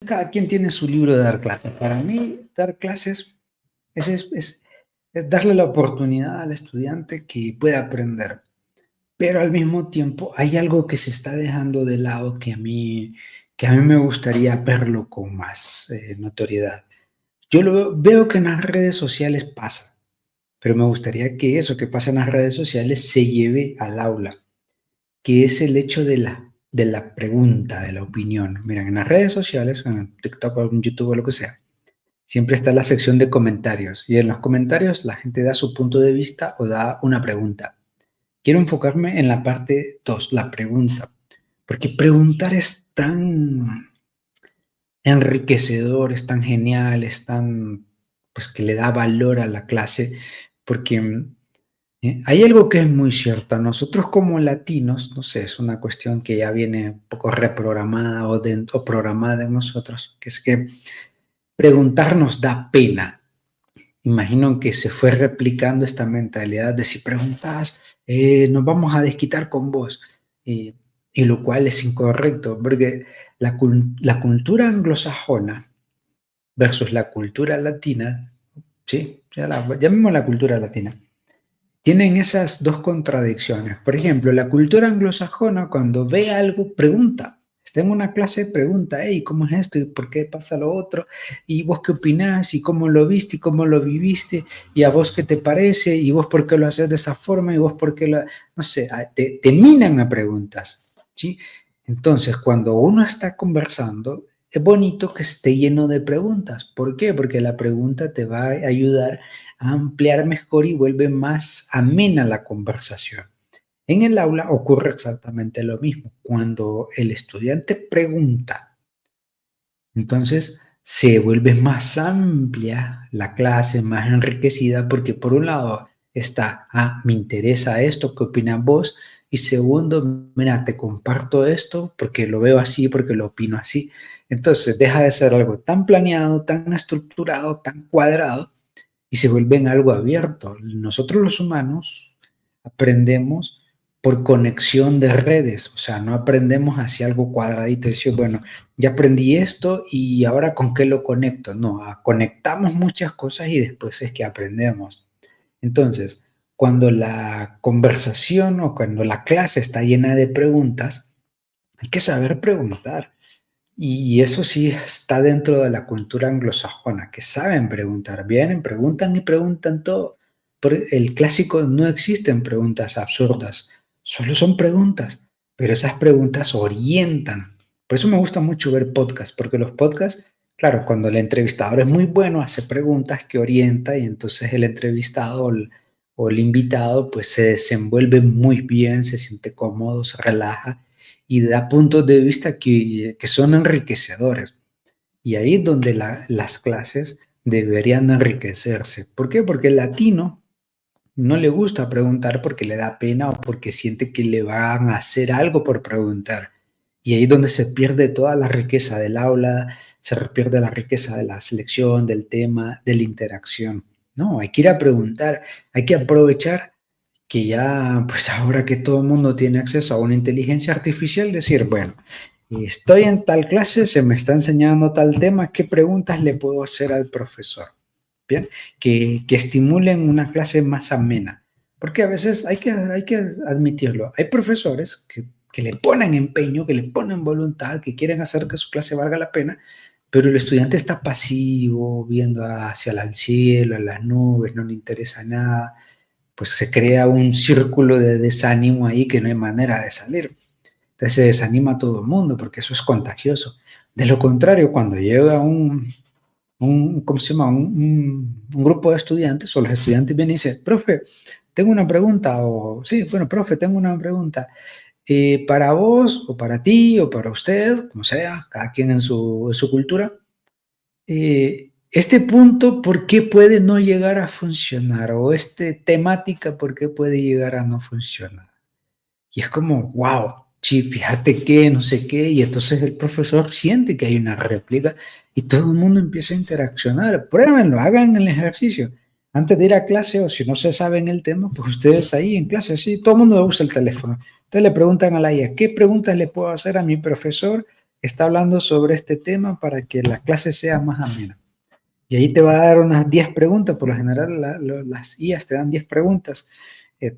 cada quien tiene su libro de dar clases. Para mí, dar clases es darle la oportunidad al estudiante que pueda aprender. Pero al mismo tiempo hay algo que se está dejando de lado que a mí me gustaría verlo con más notoriedad. Yo veo que en las redes sociales pasa, pero me gustaría que eso que pasa en las redes sociales se lleve al aula, que es el hecho de la pregunta, de la opinión. Miren, en las redes sociales, en TikTok o en YouTube o lo que sea, siempre está la sección de comentarios y en los comentarios la gente da su punto de vista o da una pregunta. Quiero enfocarme en la parte 2, la pregunta, porque preguntar es tan enriquecedor, es tan genial, es tan, pues que le da valor a la clase, porque hay algo que es muy cierto. Nosotros como latinos, no sé, es una cuestión que ya viene un poco reprogramada o programada en nosotros, que es que preguntar nos da pena. Imagino que se fue replicando esta mentalidad de si preguntas, nos vamos a desquitar con vos. Y, y lo cual es incorrecto, porque la cultura anglosajona versus la cultura latina, sí, llamemos la cultura latina, tienen esas dos contradicciones. Por ejemplo, la cultura anglosajona cuando ve algo pregunta. Está en una clase, pregunta, hey, ¿cómo es esto? ¿Y por qué pasa lo otro? ¿Y vos qué opinás? ¿Y cómo lo viste? ¿Y cómo lo viviste? ¿Y a vos qué te parece? ¿Y vos por qué lo haces de esa forma? ¿Y vos por qué lo...? No sé, te minan a preguntas, ¿sí? Entonces, cuando uno está conversando, es bonito que esté lleno de preguntas. ¿Por qué? Porque la pregunta te va a ayudar a ampliar mejor y vuelve más amena la conversación. En el aula ocurre exactamente lo mismo. Cuando el estudiante pregunta, entonces se vuelve más amplia la clase, más enriquecida, porque por un lado está, me interesa esto, ¿qué opinas vos? Y segundo, mira, te comparto esto porque lo veo así, porque lo opino así. Entonces deja de ser algo tan planeado, tan estructurado, tan cuadrado, y se vuelven algo abierto. Nosotros los humanos aprendemos por conexión de redes, o sea, no aprendemos hacia algo cuadradito y decir, bueno, ya aprendí esto y ahora con qué lo conecto. No, conectamos muchas cosas y después es que aprendemos. Entonces, cuando la conversación o cuando la clase está llena de preguntas, hay que saber preguntar. Y eso sí está dentro de la cultura anglosajona, que saben preguntar, vienen, preguntan y preguntan todo. Por el clásico no existen preguntas absurdas, solo son preguntas, pero esas preguntas orientan. Por eso me gusta mucho ver podcasts, porque los podcasts, claro, cuando el entrevistador es muy bueno, hace preguntas que orienta y entonces el entrevistado o el invitado pues se desenvuelve muy bien, se siente cómodo, se relaja y da puntos de vista que son enriquecedores. Y ahí es donde las clases deberían enriquecerse. ¿Por qué? Porque el latino no le gusta preguntar porque le da pena o porque siente que le van a hacer algo por preguntar. Y ahí es donde se pierde toda la riqueza del aula, se pierde la riqueza de la selección, del tema, de la interacción. No, hay que ir a preguntar, hay que aprovechar que ya, pues ahora que todo el mundo tiene acceso a una inteligencia artificial, decir, bueno, estoy en tal clase, se me está enseñando tal tema, ¿qué preguntas le puedo hacer al profesor? Bien, que estimulen una clase más amena. Porque a veces hay que admitirlo, hay profesores que le ponen empeño, que le ponen voluntad, que quieren hacer que su clase valga la pena, pero el estudiante está pasivo, viendo hacia el cielo, a las nubes, no le interesa nada, pues se crea un círculo de desánimo ahí que no hay manera de salir. Entonces se desanima a todo el mundo porque eso es contagioso. De lo contrario, cuando llega ¿cómo se llama? Un grupo de estudiantes o los estudiantes vienen y dicen, profe, tengo una pregunta, o sí, bueno, profe, tengo una pregunta. Para vos, o para ti, o para usted, como sea, cada quien en su cultura, este punto, ¿por qué puede no llegar a funcionar? O esta temática, ¿por qué puede llegar a no funcionar? Y es como, wow, sí, fíjate que, no sé qué, y entonces el profesor siente que hay una réplica y todo el mundo empieza a interaccionar. Pruébenlo, hagan el ejercicio. Antes de ir a clase, o si no se saben el tema, pues ustedes ahí en clase, sí, todo el mundo usa el teléfono. Entonces le preguntan a la IA, ¿qué preguntas le puedo hacer a mi profesor está hablando sobre este tema para que la clase sea más amena. Y ahí te va a dar unas 10 preguntas, por lo general las IAs te dan 10 preguntas,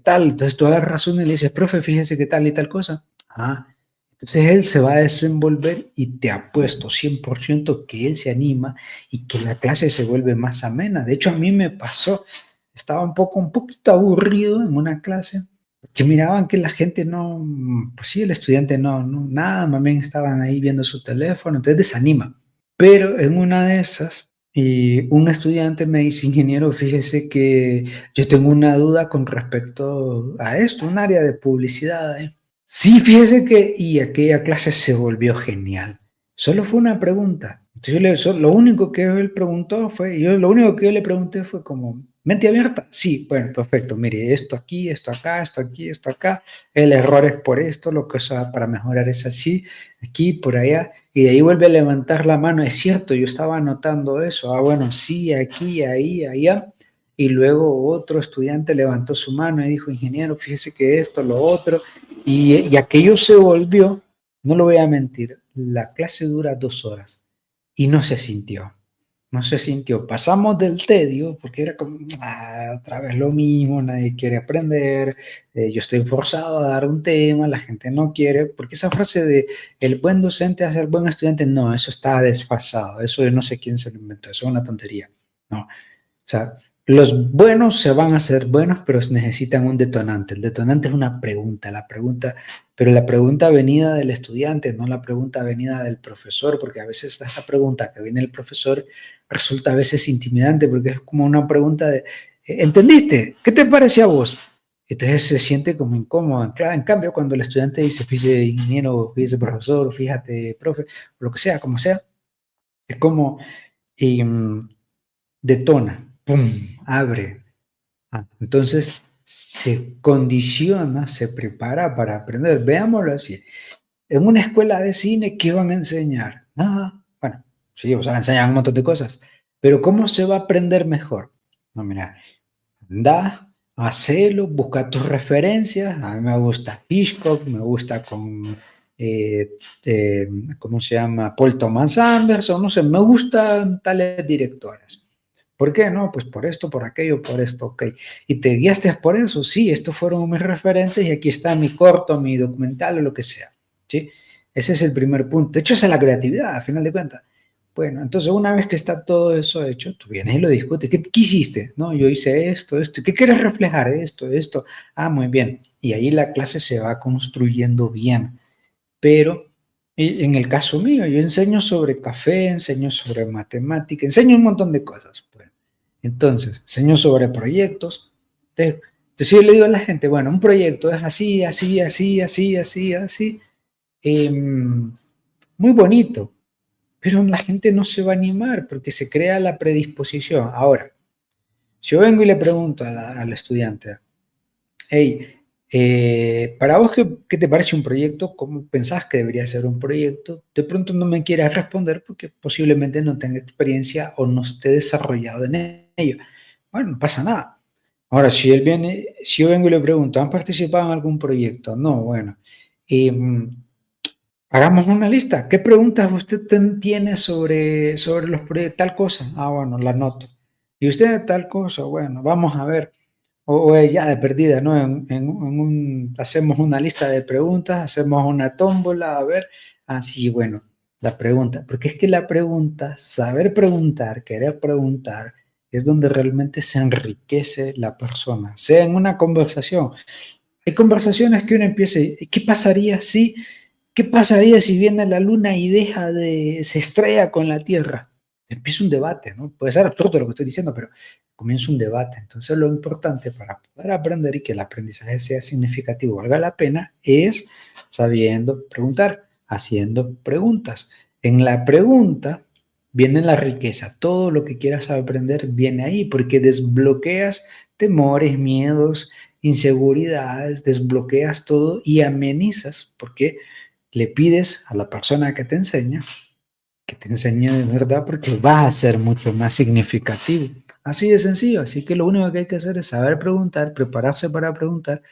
tal, entonces tú agarras una y le dices, profe, fíjese que tal y tal cosa. Ah, entonces él se va a desenvolver y te apuesto 100% que él se anima y que la clase se vuelve más amena. De hecho, a mí me pasó, estaba un poquito aburrido en una clase, que miraban que la gente no, pues sí, el estudiante no, nada, más bien estaban ahí viendo su teléfono, entonces desanima. Pero en una de esas, un estudiante me dice, ingeniero, fíjese que yo tengo una duda con respecto a esto, un área de publicidad. Sí, fíjese que, y aquella clase se volvió genial. Solo fue una pregunta. Entonces lo único que él preguntó fue, lo único que yo le pregunté fue como, ¿mente abierta? Sí, bueno, perfecto. Mire, esto aquí, esto acá, esto aquí, esto acá. El error es por esto, lo que sea para mejorar es así, aquí, por allá. Y de ahí vuelve a levantar la mano. Es cierto, yo estaba anotando eso. Ah, bueno, sí, aquí, ahí, allá. Y luego otro estudiante levantó su mano y dijo, ingeniero, fíjese que esto, lo otro. Y aquello se volvió, no lo voy a mentir, la clase dura 2 horas y no se sintió, no se sintió. Pasamos del tedio porque era como, otra vez lo mismo, nadie quiere aprender, yo estoy forzado a dar un tema, la gente no quiere, porque esa frase de el buen docente hace el buen estudiante, no, eso está desfasado, eso yo no sé quién se lo inventó, eso es una tontería, no. O sea, los buenos se van a hacer buenos, pero necesitan un detonante. El detonante es una pregunta, pero la pregunta venida del estudiante, no la pregunta venida del profesor, porque a veces esa pregunta que viene del profesor resulta a veces intimidante, porque es como una pregunta de, ¿entendiste? ¿Qué te parece a vos? Entonces se siente como incómodo. Claro, en cambio, cuando el estudiante dice, fíjese ingeniero, fíjese profesor, fíjate profe, lo que sea, como sea, es como... detona, ¡pum!, abre. Entonces se condiciona, se prepara para aprender. Veámoslo así. En una escuela de cine, ¿qué van a enseñar? Nada. Bueno, sí, o sea, enseñan un montón de cosas. Pero ¿cómo se va a aprender mejor? No, mira, anda, hacelo, busca tus referencias. A mí me gusta Hitchcock, me gusta con, eh, eh, ¿cómo se llama? Paul Thomas Anderson, no sé, me gustan tales directores. ¿Por qué? No, pues por esto, por aquello, por esto, ok. ¿Y te guiaste por eso? Sí, estos fueron mis referentes y aquí está mi corto, mi documental o lo que sea. ¿Sí? Ese es el primer punto. De hecho, esa es la creatividad, a final de cuentas. Bueno, entonces una vez que está todo eso hecho, tú vienes y lo discutes. ¿Qué hiciste? No, yo hice esto, esto. ¿Qué quieres reflejar? Esto, esto. Ah, muy bien. Y ahí la clase se va construyendo bien. Pero en el caso mío, yo enseño sobre café, enseño sobre matemática, enseño un montón de cosas. Bueno, entonces, enseño sobre proyectos. Entonces yo le digo a la gente, bueno, un proyecto es así, así, así, así, así, así. Muy bonito, pero la gente no se va a animar porque se crea la predisposición. Ahora, si yo vengo y le pregunto al estudiante, hey, para vos, ¿qué te parece un proyecto? ¿Cómo pensás que debería ser un proyecto? De pronto no me quieras responder porque posiblemente no tenga experiencia o no esté desarrollado en ello. Bueno, no pasa nada. Ahora, si yo vengo y le pregunto, ¿han participado en algún proyecto? No, bueno. em, Hagamos una lista. ¿Qué preguntas usted tiene sobre los proyectos? Tal cosa. Ah, bueno, la anoto. ¿Y usted tal cosa? Bueno, vamos a ver. O ya de perdida, ¿no? Hacemos una lista de preguntas, hacemos una tómbola, a ver. Ah, sí, bueno, la pregunta. Porque es que la pregunta, saber preguntar, querer preguntar, es donde realmente se enriquece la persona, sea en una conversación. Hay conversaciones que uno empieza, ¿qué pasaría si? ¿Qué pasaría si viene la luna y se estrella con la Tierra? Empieza un debate, ¿no? Puede ser absurdo lo que estoy diciendo, pero comienza un debate. Entonces, lo importante para poder aprender y que el aprendizaje sea significativo, valga la pena, es sabiendo preguntar, haciendo preguntas. En la pregunta viene la riqueza. Todo lo que quieras aprender viene ahí, porque desbloqueas temores, miedos, inseguridades, desbloqueas todo y amenizas, porque le pides a la persona que te enseñe de verdad porque va a ser mucho más significativo. Así de sencillo. Así que lo único que hay que hacer es saber preguntar, prepararse para preguntar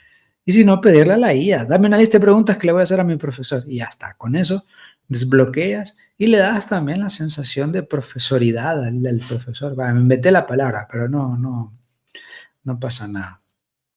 y si no, pedirle a la IA. Dame una lista de preguntas que le voy a hacer a mi profesor y ya está. Con eso desbloqueas y le das también la sensación de profesoridad al profesor. Va, me inventé la palabra, pero no pasa nada.